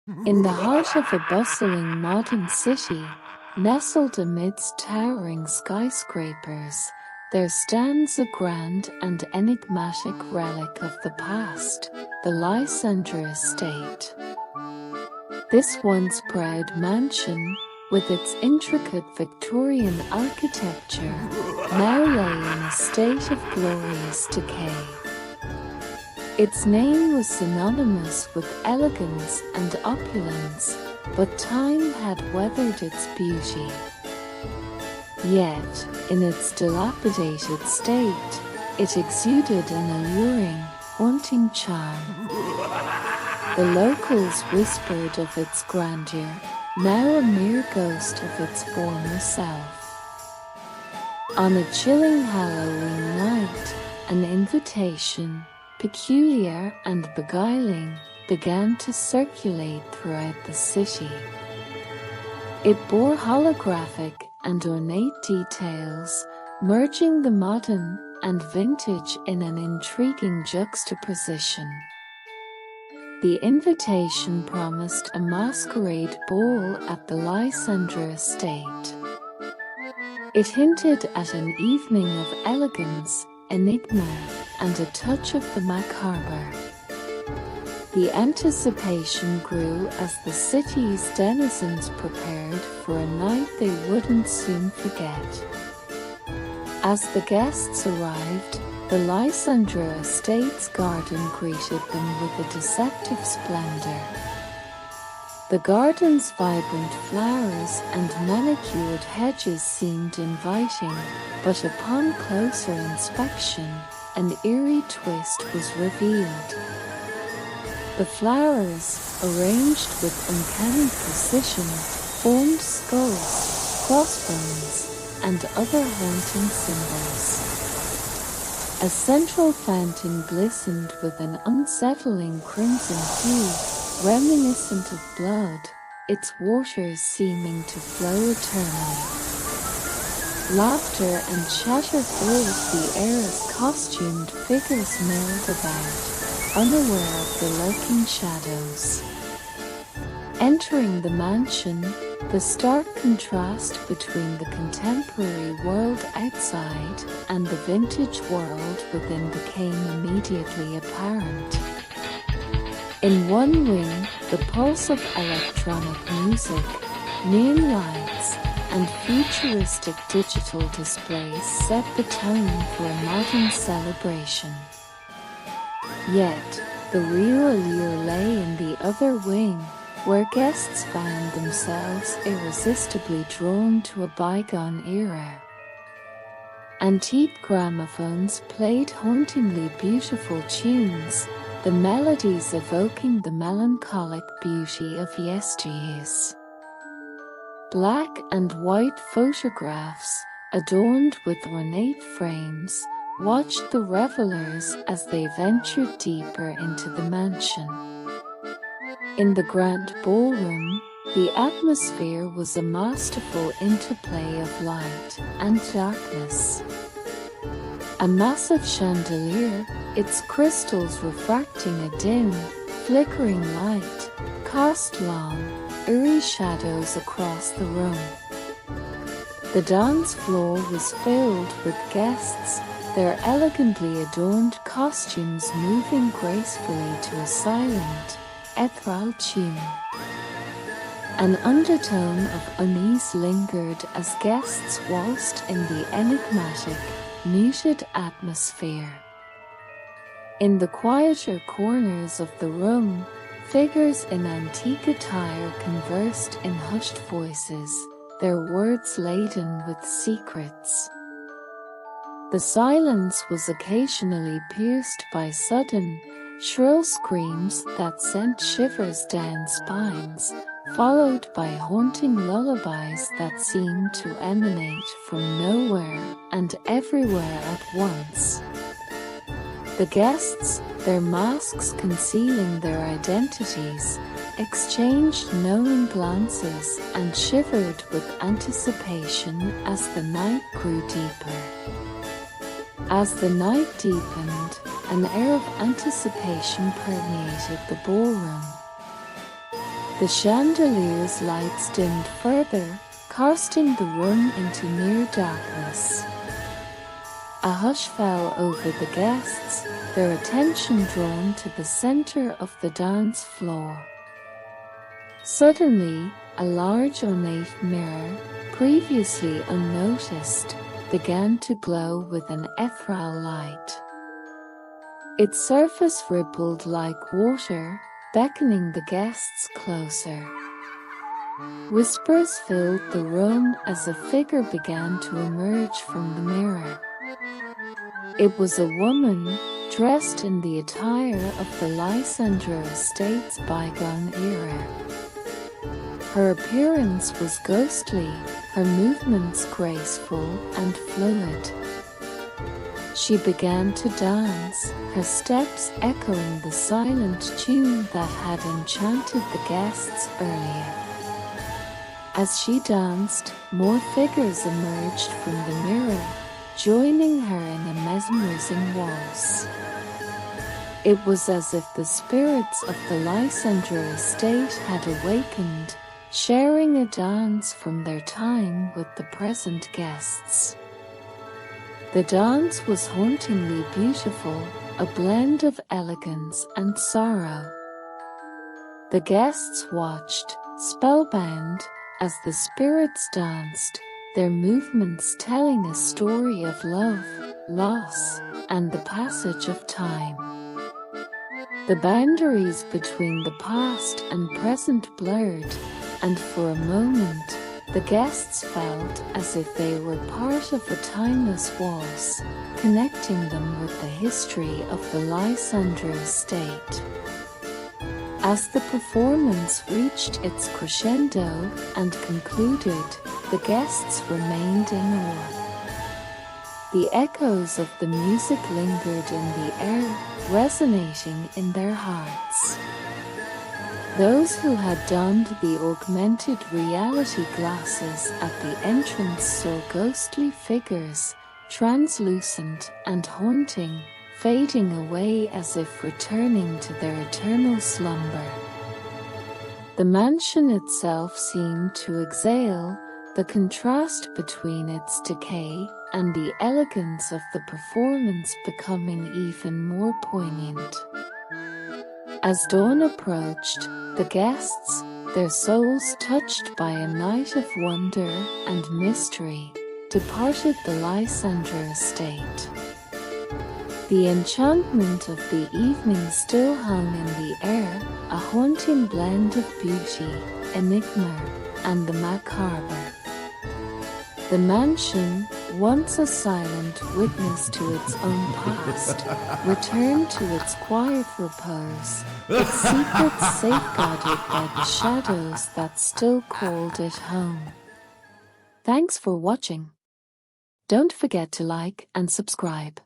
In the heart of a bustling modern city, nestled amidst towering skyscrapers, there stands a grand and enigmatic relic of the past, the Lysandra Estate. This once proud mansion, with its intricate Victorian architecture, now lay in a state of glorious decay. Its name was synonymous with elegance and opulence, but time had weathered its beauty. Yet, in its dilapidated state, it exuded an alluring, haunting charm. The locals whispered of its grandeur, now a mere ghost of its former self. On a chilling HAllOWEEN night, an invitation, peculiar and beguiling, began to circulate throughout the city. It bore holographic and ornate details, merging the modern and vintage in an intriguing juxtaposition. The invitation promised a masquerade ball at the Lysandra Estate. It hinted at an evening of elegance, enigma, and a touch of the macabre. The anticipation grew as the city's denizens prepared for a night they wouldn't soon forget. As the guests arrived, the Lysandra Estate's garden greeted them with a deceptive splendor. The garden's vibrant flowers and manicured hedges seemed inviting, but upon closer inspection, an eerie twist was revealed. The flowers, arranged with uncanny precision, formed skulls, crossbones, and other haunting symbols. A central fountain glistened with an unsettling crimson hue, reminiscent of blood, its waters seeming to flow eternally. Laughter and chatter filled the air as costumed figures milled about, unaware of the lurking shadows. Entering the mansion, the stark contrast between the contemporary world outside and the vintage world within became immediately apparent. In one wing, the pulse of electronic music, neon lights, and futuristic digital displays set the tone for a modern celebration. Yet, the real allure lay in the other wing, where guests found themselves irresistibly drawn to a bygone era. Antique gramophones played hauntingly beautiful tunes, the melodies evoking the melancholic beauty of yesteryears. Black and white photographs, adorned with ornate frames, watched the revelers as they ventured deeper into the mansion. In the grand ballroom, the atmosphere was a masterful interplay of light and darkness. A massive chandelier, its crystals refracting a dim, flickering light, cast long, eerie shadows across the room. The dance floor was filled with guests, their elegantly adorned costumes moving gracefully to a silent, ethereal tune. An undertone of unease lingered as guests waltzed in the enigmatic, muted atmosphere. In the quieter corners of the room, figures in antique attire conversed in hushed voices, their words laden with secrets. The silence was occasionally pierced by sudden, shrill screams that sent shivers down spines, followed by haunting lullabies that seemed to emanate from nowhere and everywhere at once. The guests, their masks concealing their identities, exchanged knowing glances and shivered with anticipation as the night grew deeper. As the night deepened, an air of anticipation permeated the ballroom. The chandelier's lights dimmed further, casting the room into near darkness. A hush fell over the guests, their attention drawn to the center of the dance floor. Suddenly, a large ornate mirror, previously unnoticed, began to glow with an ethereal light. Its surface rippled like water, beckoning the guests closer. Whispers filled the room as a figure began to emerge from the mirror. It was a woman, dressed in the attire of the Lysandra Estate's bygone era. Her appearance was ghostly, her movements graceful and fluid. She began to dance, her steps echoing the silent tune that had enchanted the guests earlier. As she danced, more figures emerged from the mirror, joining her in a mesmerizing waltz. It was as if the spirits of the Lysandra Estate had awakened, sharing a dance from their time with the present guests. The dance was hauntingly beautiful, a blend of elegance and sorrow. The guests watched, spellbound, as the spirits danced, their movements telling a story of love, loss, and the passage of time. The boundaries between the past and present blurred, and for a moment, the guests felt as if they were part of a timeless waltz, connecting them with the history of the Lysandra Estate. As the performance reached its crescendo and concluded, the guests remained in awe. The echoes of the music lingered in the air, resonating in their hearts. Those who had donned the augmented reality glasses at the entrance saw ghostly figures, translucent and haunting, fading away as if returning to their eternal slumber. The mansion itself seemed to exhale, the contrast between its decay and the elegance of the performance becoming even more poignant. As dawn approached, the guests, their souls touched by a night of wonder and mystery, departed the Lysandra Estate. The enchantment of the evening still hung in the air, a haunting blend of beauty, enigma, and the macabre. The mansion, once a silent witness to its own past, returned to its quiet repose, its secrets safeguarded by the shadows that still called it home. Thanks for watching. Don't forget to like and subscribe.